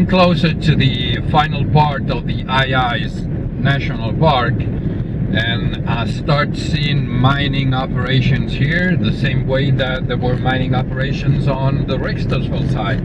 getting closer to the final part of the Ai-Ais National Park, and I start seeing mining operations here the same way that there were mining operations on the Richtersveld side.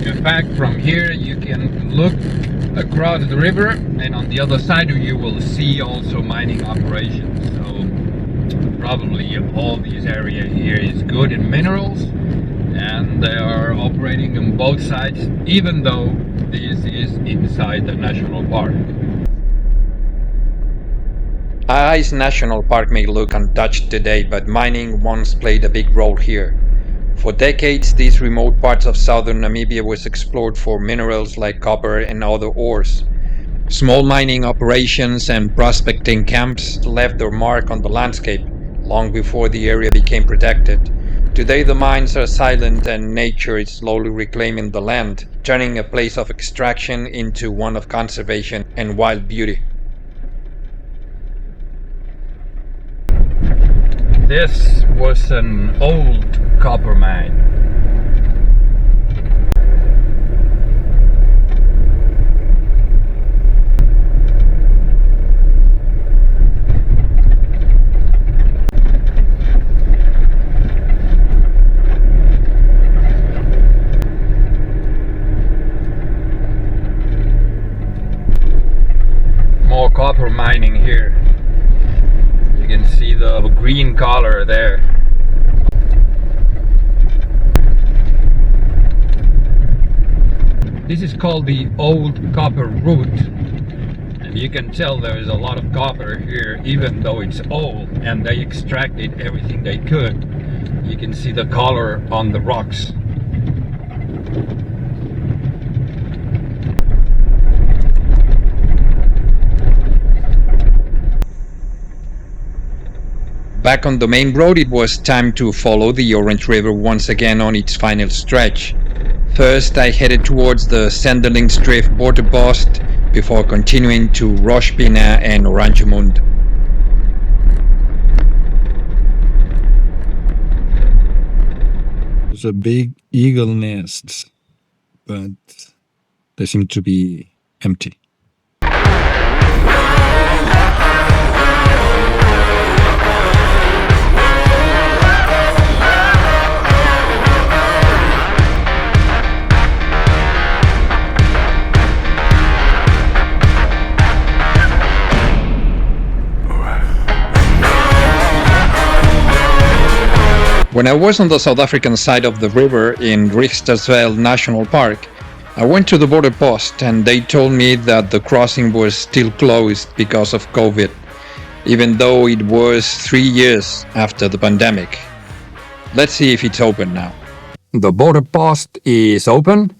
In fact, from here you can look across the river, and on the other side you will see also mining operations. So probably all this area here is good in minerals, and they are operating on both sides, even though this is inside the national park. Ai-Ais National Park may look untouched today, but mining once played a big role here. For decades, these remote parts of southern Namibia was explored for minerals like copper and other ores. Small mining operations and prospecting camps left their mark on the landscape long before the area became protected. Today the mines are silent and nature is slowly reclaiming the land, turning a place of extraction into one of conservation and wild beauty. This was an old copper mine. More copper mining here. You can see the green color there. This is called the old copper route, and you can tell there is a lot of copper here even though it's old, and they extracted everything they could. You can see the color on the rocks. Back on the main road, it was time to follow the Orange River once again on its final stretch. First, I headed towards the Sanderlingsdrift border post before continuing to Roshpina and Oranjemund. There's a big eagle nest, but they seem to be empty. When I was on the South African side of the river in Richtersveld National Park, I went to the border post and they told me that the crossing was still closed because of COVID, even though it was 3 years after the pandemic. Let's see if it's open now. The border post is open.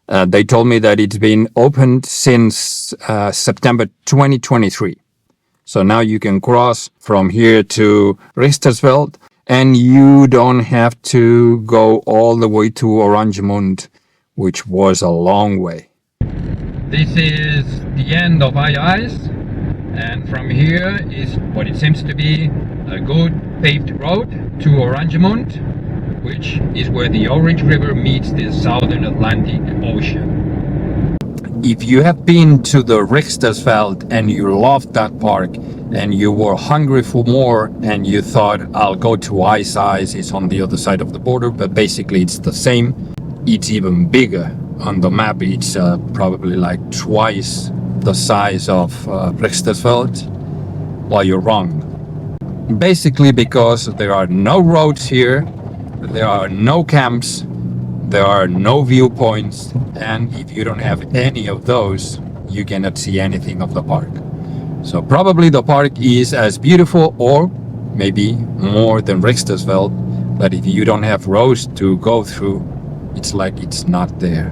They told me that it's been opened since September 2023. So now you can cross from here to Richtersveld, and you don't have to go all the way to Oranjemund, which was a long way. This is the end of Ai-Ais, and from here is what it seems to be a good paved road to Oranjemund, which is where the Orange River meets the Southern Atlantic Ocean. If you have been to the Richtersveld and you loved that park and you were hungry for more and you thought, I'll go to Ai-Ais, it's on the other side of the border, but basically it's the same. It's even bigger. On the map it's probably like twice the size of Richtersveld. Well, you're wrong. Basically because there are no roads here, there are no camps, there are no viewpoints, and if you don't have any of those, you cannot see anything of the park. So probably the park is as beautiful or maybe more than Richtersveld, but if you don't have roads to go through, it's like it's not there.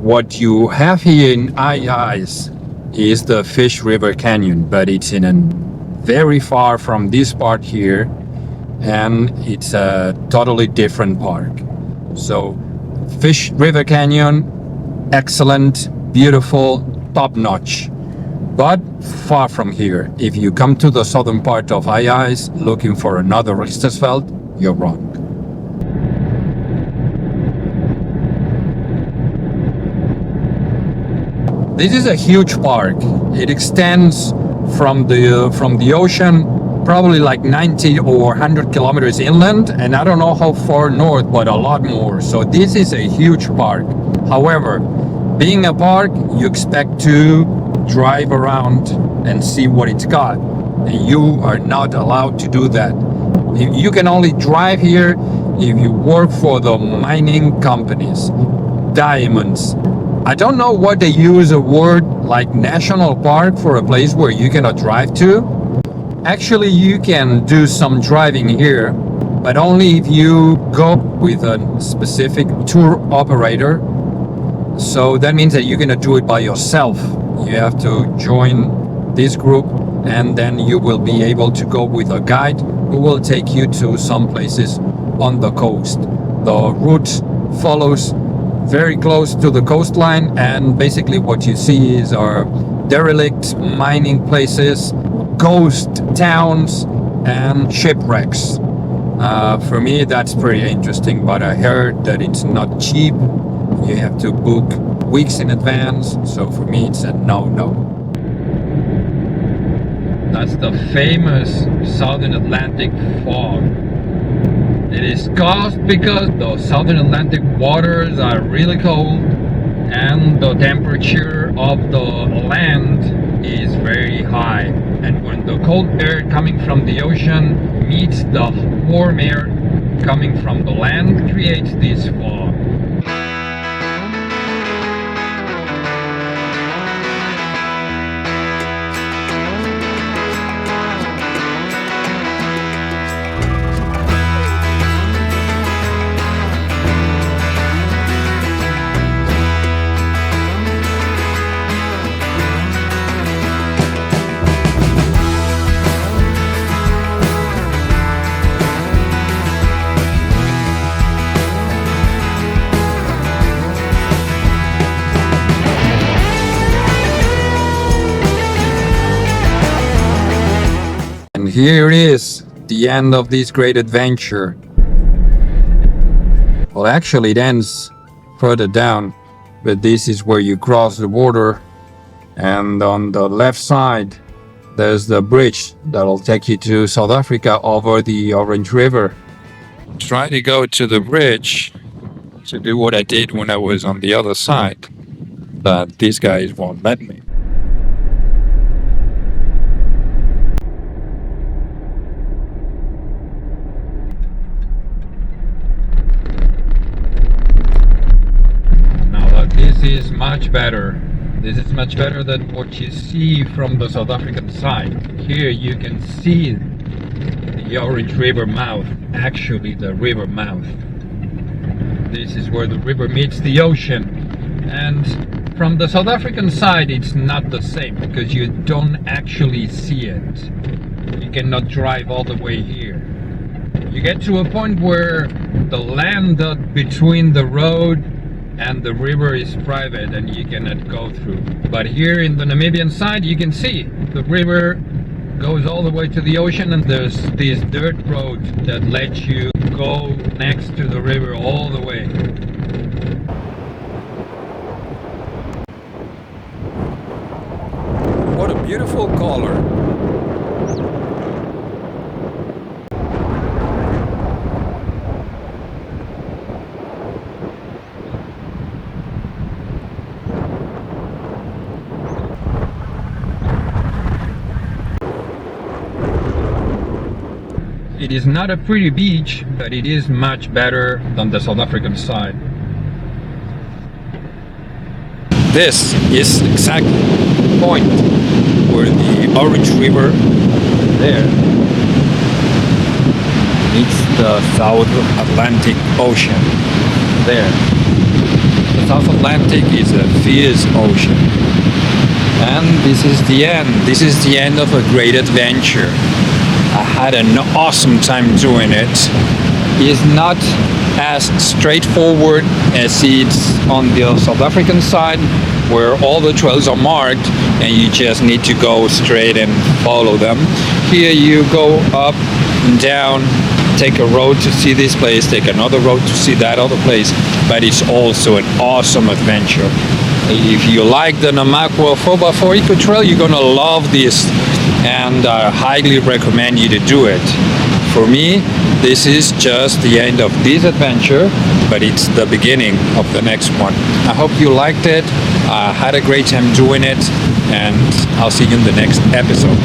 What you have here in Ai-Ais is the Fish River Canyon, but it's in a very far from this part here, and it's a totally different park. So Fish River Canyon, excellent, beautiful, top-notch, but far from here. If you come to the southern part of Ai-Ais looking for another Richtersveld, you're wrong. This is a huge park. It extends from the ocean probably like 90 or 100 kilometers inland, and I don't know how far north, but a lot more. So this is a huge park. However, being a park, you expect to drive around and see what it's got. And you are not allowed to do that. You can only drive here if you work for the mining companies, diamonds. I don't know what they use a word like national park for a place where you cannot drive to. Actually, you can do some driving here, but only if you go with a specific tour operator. So that means that you're gonna do it by yourself. You have to join this group, and then you will be able to go with a guide who will take you to some places on the coast. The route follows very close to the coastline, and basically what you see is our derelict mining places, ghost towns, and shipwrecks. For me, that's pretty interesting, but I heard that it's not cheap. You have to book weeks in advance, so for me it's a no-no. That's the famous Southern Atlantic fog. It is caused because the Southern Atlantic waters are really cold and the temperature of the land is very high. And when the cold air coming from the ocean meets the warm air coming from the land, creates this fog. And here is the end of this great adventure. Well, actually it ends further down, but this is where you cross the border, and on the left side there's the bridge that'll take you to South Africa over the Orange River. Try to go to the bridge to do what I did when I was on the other side, but these guys won't let me. This is much better. This is much better than what you see from the South African side. Here you can see the Orange River mouth, actually the river mouth. This is where the river meets the ocean. And from the South African side it's not the same because you don't actually see it. You cannot drive all the way here. You get to a point where the land between the road and the river is private and you cannot go through. But here in the Namibian side you can see the river goes all the way to the ocean, and there's this dirt road that lets you go next to the river all the way. What a beautiful color. It is not a pretty beach, but it is much better than the South African side. This is exactly the point where the Orange River there meets the South Atlantic Ocean. There. The South Atlantic is a fierce ocean. And this is the end. This is the end of a great adventure. I had an awesome time doing it. It's not as straightforward as it's on the South African side, where all the trails are marked and you just need to go straight and follow them. Here you go up and down, take a road to see this place, take another road to see that other place, but it's also an awesome adventure. If you like the Namakwa 4x4 Eco Trail, you're gonna love this, and I highly recommend you to do it. For me, this is just the end of this adventure, but it's the beginning of the next one. I hope you liked it. I had a great time doing it, and I'll see you in the next episode.